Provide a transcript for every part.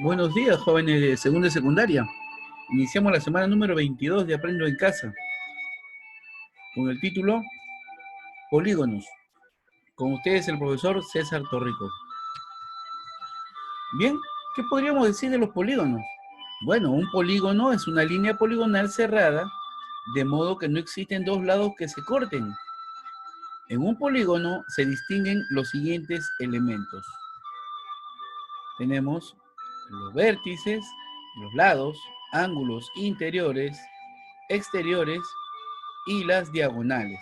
Buenos días, jóvenes de segunda y secundaria. Iniciamos la semana número 22 de Aprendo en Casa, con el título Polígonos. Con ustedes el profesor César Torrico. Bien, ¿qué podríamos decir de los polígonos? Bueno, un polígono es una línea poligonal cerrada, de modo que no existen dos lados que se corten. En un polígono se distinguen los siguientes elementos. Tenemos los vértices, los lados, ángulos interiores, exteriores y las diagonales.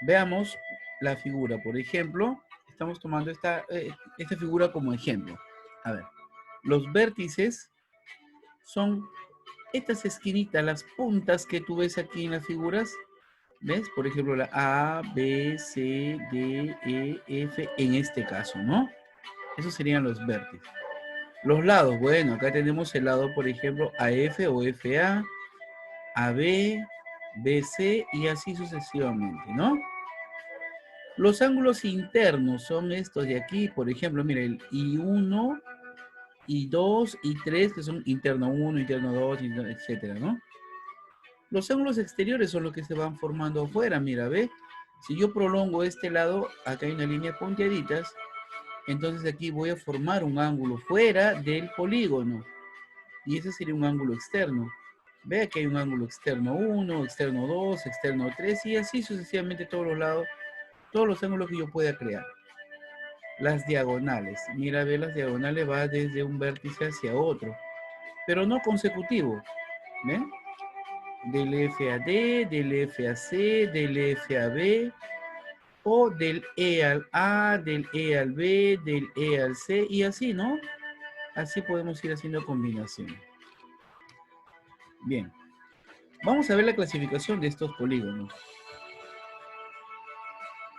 Veamos la figura. Por ejemplo, estamos tomando esta figura como ejemplo. A ver, los vértices son estas esquinitas, las puntas que tú ves aquí en las figuras. ¿Ves? Por ejemplo, la A, B, C, D, E, F, en este caso, ¿no? Esos serían los vértices. Los lados, bueno, acá tenemos el lado, por ejemplo, AF o FA, AB, BC y así sucesivamente, ¿no? Los ángulos internos son estos de aquí, por ejemplo, mira, el I1, I2, I3, que son interno 1, interno 2, etcétera, ¿no? Los ángulos exteriores son los que se van formando afuera, mira, ¿ve? Si yo prolongo este lado, acá hay una línea punteaditas, entonces aquí voy a formar un ángulo fuera del polígono. Y ese sería un ángulo externo. Ve que hay un ángulo externo 1, externo 2, externo 3 y así sucesivamente todos los lados, todos los ángulos que yo pueda crear. Las diagonales. Mira, ve, las diagonales va desde un vértice hacia otro, pero no consecutivo. ¿Ven? Del F a D, del F a C, del F a B, o del E al A, del E al B, del E al C, y así, ¿no? Así podemos ir haciendo combinaciones. Bien. Vamos a ver la clasificación de estos polígonos.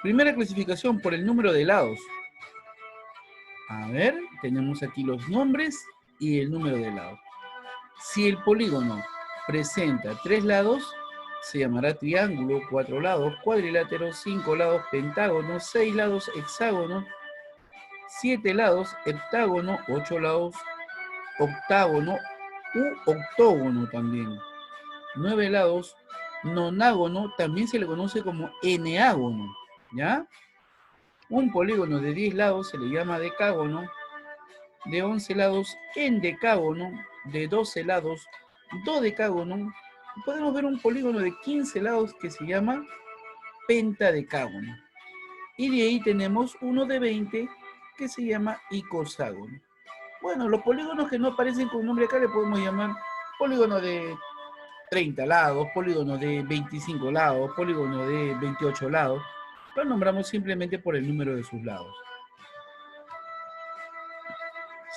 Primera clasificación por el número de lados. A ver, tenemos aquí los nombres y el número de lados. Si el polígono presenta 3 lados, se llamará triángulo, 4 lados, cuadrilátero, 5 lados, pentágono, 6 lados, hexágono, 7 lados, heptágono, 8 lados, octágono u octógono también. 9 lados, nonágono, también se le conoce como eneágono, ¿ya? Un polígono de 10 lados se le llama decágono, de 11 lados, endecágono, de 12 lados, dodecágono. Podemos ver un polígono de 15 lados que se llama pentadecágono. Y de ahí tenemos uno de 20 que se llama icoságono. Bueno, los polígonos que no aparecen con nombre acá le podemos llamar polígono de 30 lados, polígono de 25 lados, polígono de 28 lados. Lo nombramos simplemente por el número de sus lados.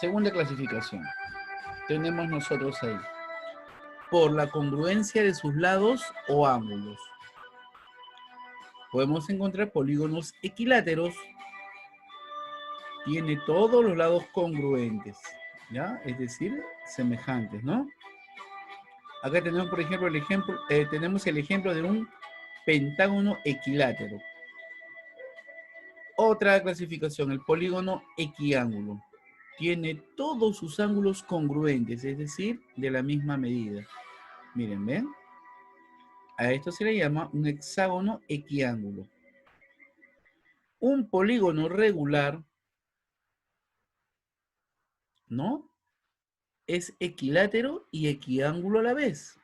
Segunda clasificación. Tenemos nosotros ahí. Por la congruencia de sus lados o ángulos. Podemos encontrar polígonos equiláteros. Tiene todos los lados congruentes, ¿ya? Es decir, semejantes, ¿no? Acá tenemos, por ejemplo, tenemos el ejemplo de un pentágono equilátero. Otra clasificación, el polígono equiángulo. Tiene todos sus ángulos congruentes, es decir, de la misma medida. Miren, ¿ven? A esto se le llama un hexágono equiángulo. Un polígono regular, ¿no? Es equilátero y equiángulo a la vez.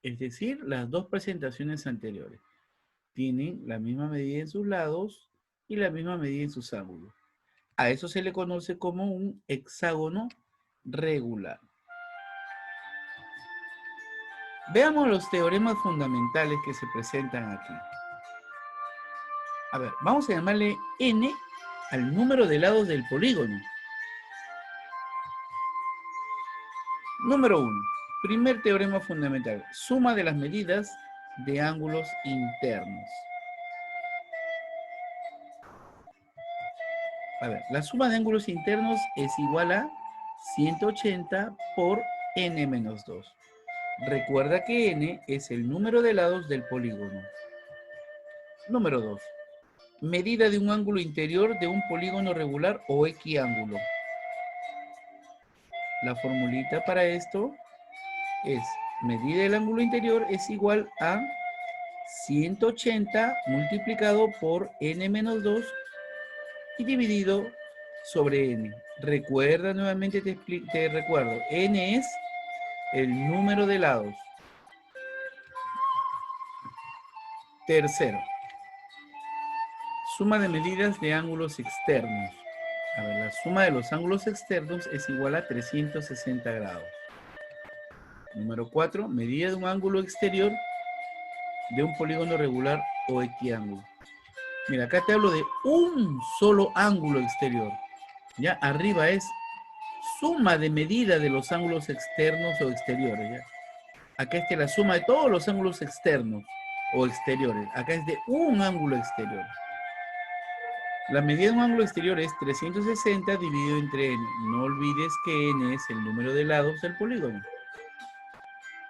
Es decir, las dos presentaciones anteriores. Tienen la misma medida en sus lados y la misma medida en sus ángulos. A eso se le conoce como un hexágono regular. Veamos los teoremas fundamentales que se presentan aquí. A ver, vamos a llamarle n al número de lados del polígono. Número 1. Primer teorema fundamental. Suma de las medidas de ángulos internos. A ver, la suma de ángulos internos es igual a 180 por n menos 2. Recuerda que n es el número de lados del polígono. Número 2. medida de un ángulo interior de un polígono regular o equiángulo. La formulita para esto es medida del ángulo interior es igual a 180 multiplicado por n menos 2 y dividido sobre n. Recuerda, nuevamente te recuerdo, n es el número de lados. Tercero, suma de medidas de ángulos externos. A ver, la suma de los ángulos externos es igual a 360 grados. Número 4, medida de un ángulo exterior de un polígono regular o equiángulo. Mira, acá te hablo de un solo ángulo exterior. Ya arriba es suma de medida de los ángulos externos o exteriores. ¿Ya? Acá es que la suma de todos los ángulos externos o exteriores. Acá es de un ángulo exterior. La medida de un ángulo exterior es 360 dividido entre n. No olvides que n es el número de lados del polígono.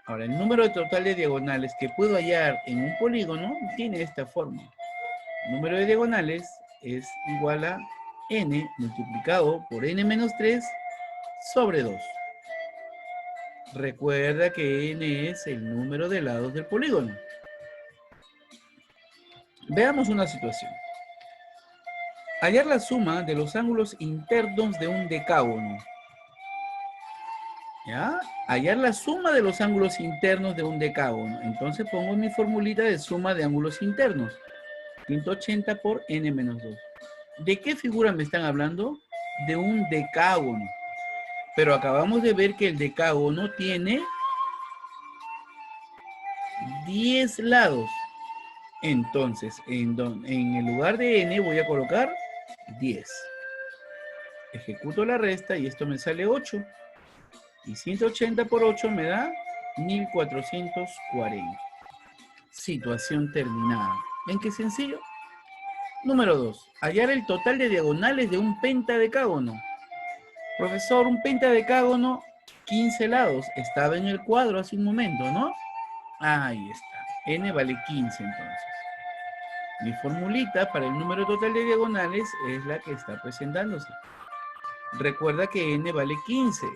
Ahora, el número total de diagonales que puedo hallar en un polígono tiene esta forma. El número de diagonales es igual a n multiplicado por n menos 3 sobre 2. Recuerda que n es el número de lados del polígono. Veamos una situación. Hallar la suma de los ángulos internos de un decágono. ¿Ya? Hallar la suma de los ángulos internos de un decágono. Entonces pongo mi formulita de suma de ángulos internos. 180 por n menos 2. ¿De qué figura me están hablando? De un decágono. Pero acabamos de ver que el decágono tiene 10 lados. Entonces, en el lugar de n voy a colocar 10. Ejecuto la resta y esto me sale 8. Y 180 por 8 me da 1440. Situación terminada. ¿Ven qué sencillo? Número 2. Hallar el total de diagonales de un pentadecágono. Profesor, un pentadecágono, 15 lados. Estaba en el cuadro hace un momento, ¿no? Ahí está. N vale 15 entonces. Mi formulita para el número total de diagonales es la que está presentándose. Recuerda que n vale 15.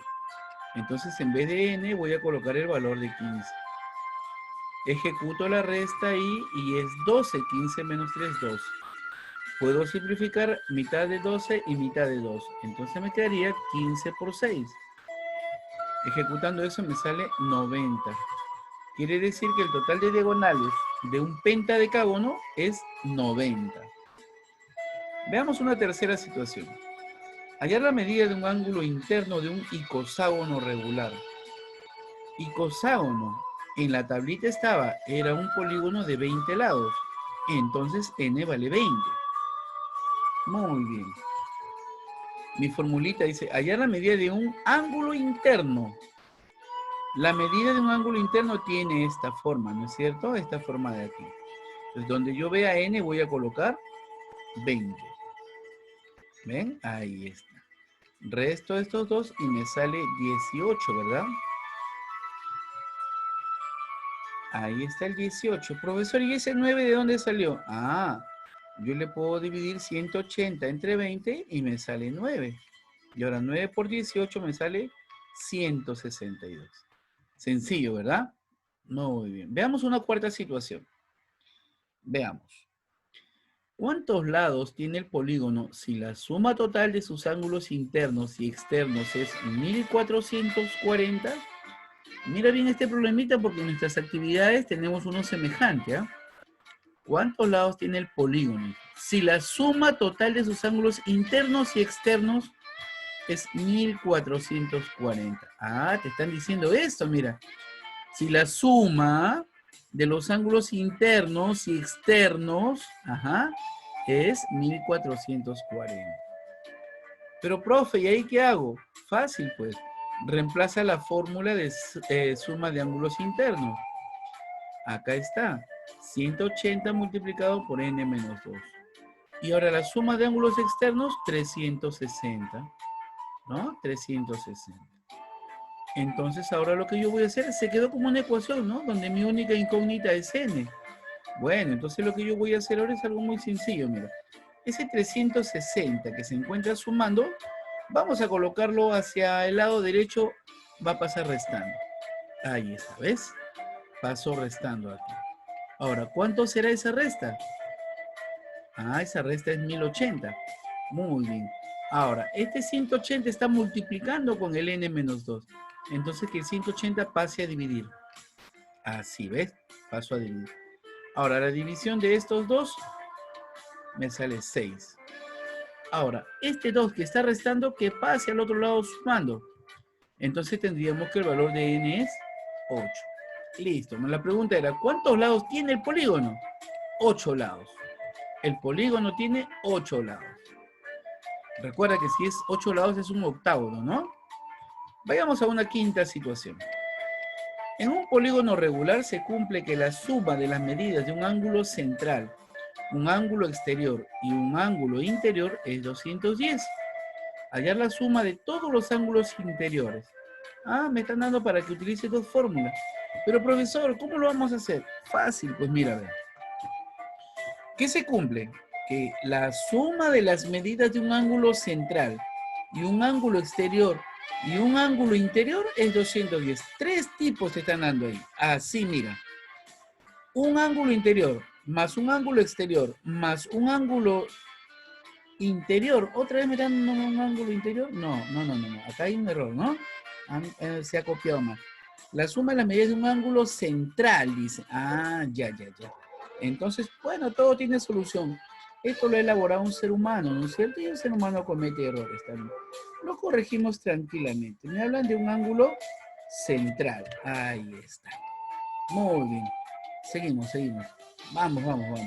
Entonces en vez de n voy a colocar el valor de 15. Ejecuto la resta ahí y es 12. 15 menos 3, 12. Puedo simplificar mitad de 12 y mitad de 2. Entonces me quedaría 15 por 6. Ejecutando eso me sale 90. Quiere decir que el total de diagonales de un pentadecágono es 90. Veamos una tercera situación. Hallar la medida de un ángulo interno de un icoságono regular. Icoságono, en la tablita era un polígono de 20 lados. Entonces n vale 20. Muy bien. Mi formulita dice, hallar la medida de un ángulo interno. La medida de un ángulo interno tiene esta forma, ¿no es cierto? Esta forma de aquí. Entonces, donde yo vea n, voy a colocar 20. ¿Ven? Ahí está. Resto estos dos y me sale 18, ¿verdad? Ahí está el 18. Profesor, ¿y ese 9 de dónde salió? Ah, yo le puedo dividir 180 entre 20 y me sale 9. Y ahora 9 por 18 me sale 162. Sencillo, ¿verdad? Muy bien. Veamos una cuarta situación. Veamos. ¿Cuántos lados tiene el polígono si la suma total de sus ángulos internos y externos es 1440? Mira bien este problemita porque en nuestras actividades tenemos uno semejante. ¿Eh? ¿Cuántos lados tiene el polígono? Si la suma total de sus ángulos internos y externos es 1440. Ah, te están diciendo esto, mira. Si la suma de los ángulos internos y externos, es 1440. Pero, profe, ¿y ahí qué hago? Fácil, pues. Reemplaza la fórmula de suma de ángulos internos. Acá está. 180 multiplicado por n menos 2. Y ahora la suma de ángulos externos, 360. ¿No? 360. Entonces ahora lo que yo voy a hacer, se quedó como una ecuación, ¿no? Donde mi única incógnita es n. Bueno, entonces lo que yo voy a hacer ahora es algo muy sencillo, mira. Ese 360 que se encuentra sumando, vamos a colocarlo hacia el lado derecho, va a pasar restando. Ahí está, ¿ves? Pasó restando aquí. Ahora, ¿cuánto será esa resta? Ah, esa resta es 1080. Muy bien. Ahora, este 180 está multiplicando con el n menos 2. Entonces que el 180 pase a dividir. Así, ¿ves? Paso a dividir. Ahora, la división de estos dos me sale 6. Ahora, este 2 que está restando, que pase al otro lado sumando. Entonces tendríamos que el valor de n es 8. Listo. La pregunta era, ¿cuántos lados tiene el polígono? 8 lados. El polígono tiene 8 lados. Recuerda que si es 8 lados es un octágono, ¿no? Vayamos a una quinta situación. En un polígono regular se cumple que la suma de las medidas de un ángulo central, un ángulo exterior y un ángulo interior es 210. Hallar la suma de todos los ángulos interiores. Ah, me están dando para que utilice dos fórmulas. Pero profesor, ¿cómo lo vamos a hacer? Fácil, pues mira, a ver. ¿Qué se cumple? Que la suma de las medidas de un ángulo central y un ángulo exterior y un ángulo interior es 210. Tres tipos se están dando ahí. Así, mira. Un ángulo interior más un ángulo exterior más un ángulo interior. ¿Otra vez me dan un ángulo interior? No. Acá hay un error, ¿no? Se ha copiado más. La suma de las medidas de un ángulo central, dice. Ah, ya. Entonces, bueno, todo tiene solución. Esto lo ha elaborado un ser humano, ¿no es cierto? Y el ser humano comete errores también. Lo corregimos tranquilamente. Me hablan de un ángulo central. Ahí está. Muy bien. Seguimos. Vamos.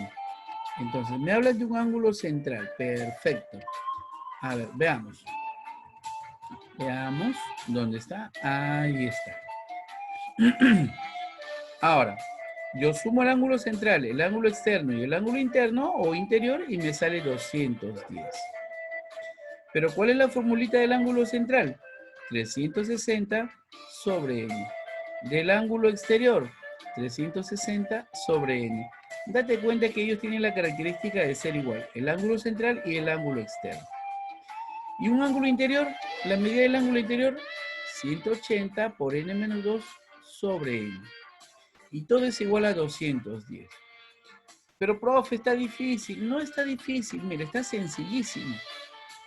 Entonces, me hablan de un ángulo central. Perfecto. A ver, veamos. Veamos. ¿Dónde está? Ahí está. Ahora, yo sumo el ángulo central, el ángulo externo y el ángulo interno o interior y me sale 210. Pero ¿cuál es la formulita del ángulo central? 360 sobre n. Del ángulo exterior, 360 sobre n. Date cuenta que ellos tienen la característica de ser igual, el ángulo central y el ángulo externo. Y un ángulo interior, la medida del ángulo interior, 180 por n menos 2 sobre n. Y todo es igual a 210. Pero, profe, está difícil. No está difícil, mira, está sencillísimo.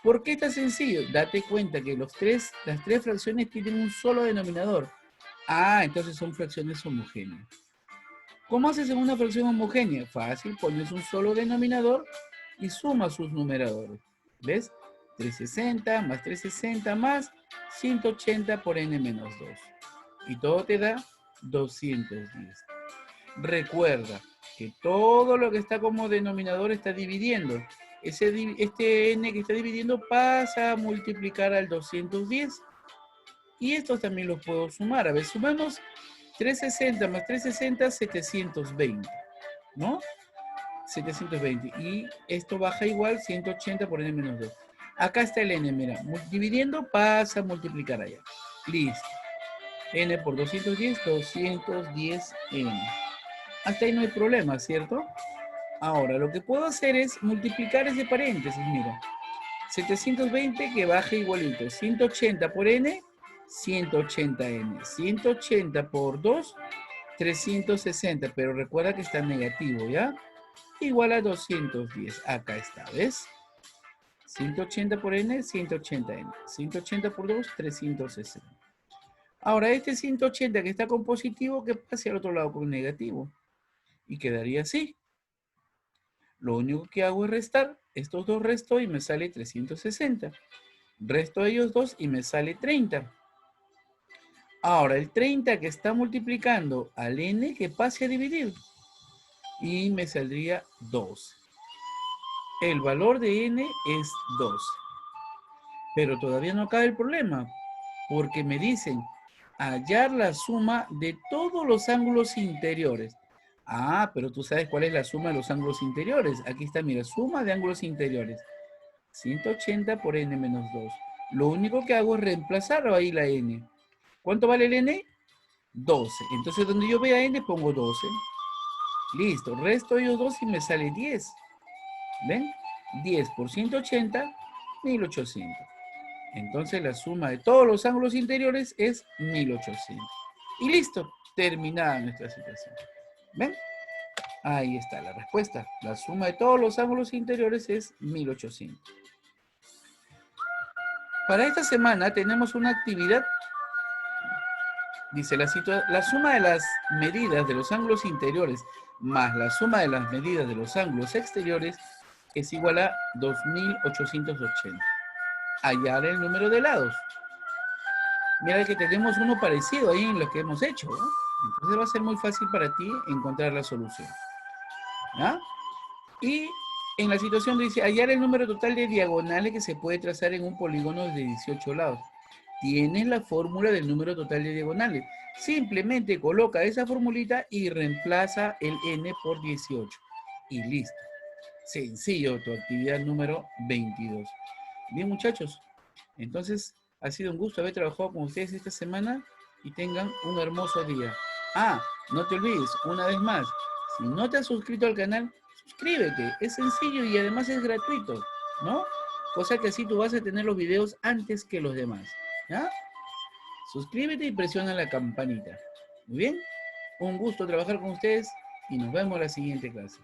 ¿Por qué está sencillo? Date cuenta que las tres fracciones tienen un solo denominador. Ah, entonces son fracciones homogéneas. ¿Cómo haces en una fracción homogénea? Fácil, pones un solo denominador y sumas sus numeradores. ¿Ves? 360 más 360 más 180 por n menos 2. Y todo te da 210. Recuerda que todo lo que está como denominador está dividiendo. Este n que está dividiendo pasa a multiplicar al 210. Y estos también los puedo sumar. A ver, sumamos 360 más 360, 720. ¿No? 720. Y esto baja igual 180 por n menos 2. Acá está el n, mira. Dividiendo pasa a multiplicar allá. Listo. N por 210, 210n. Hasta ahí no hay problema, ¿cierto? Ahora, lo que puedo hacer es multiplicar ese paréntesis, mira. 720 que baja igualito. 180 por n, 180n. 180 por 2, 360. Pero recuerda que está negativo, ¿ya? Igual a 210. Acá está, ¿ves? 180 por n, 180n. 180 por 2, 360. Ahora, este 180 que está con positivo, que pase al otro lado con negativo. Y quedaría así. Lo único que hago es restar. Estos dos resto y me sale 360. Resto ellos dos y me sale 30. Ahora, el 30 que está multiplicando al n que pase a dividir. Y me saldría 12. El valor de n es 12. Pero todavía no acaba el problema. Porque me dicen hallar la suma de todos los ángulos interiores. Ah, pero tú sabes cuál es la suma de los ángulos interiores. Aquí está, mira, suma de ángulos interiores. 180 por n menos 2. Lo único que hago es reemplazar ahí la n. ¿Cuánto vale el n? 12. Entonces, donde yo vea n, pongo 12. Listo, resto ellos dos y me sale 10. ¿Ven? 10 por 180, 1800. Entonces la suma de todos los ángulos interiores es 1800. Y listo, terminada nuestra situación. ¿Ven? Ahí está la respuesta. La suma de todos los ángulos interiores es 1800. Para esta semana tenemos una actividad. Dice, la suma de las medidas de los ángulos interiores más la suma de las medidas de los ángulos exteriores es igual a 2880. Hallar el número de lados. Mira que tenemos uno parecido ahí en lo que hemos hecho, ¿no? Entonces va a ser muy fácil para ti encontrar la solución. ¿Ya? Y en la situación dice, hallar el número total de diagonales que se puede trazar en un polígono de 18 lados. Tienes la fórmula del número total de diagonales. Simplemente coloca esa formulita y reemplaza el n por 18. Y listo. Sencillo, tu actividad número 22. Bien, muchachos. Entonces, ha sido un gusto haber trabajado con ustedes esta semana y tengan un hermoso día. Ah, no te olvides, una vez más, si no te has suscrito al canal, suscríbete. Es sencillo y además es gratuito, ¿no? Cosa que así tú vas a tener los videos antes que los demás, ¿ya? Suscríbete y presiona la campanita. Muy bien, un gusto trabajar con ustedes y nos vemos en la siguiente clase.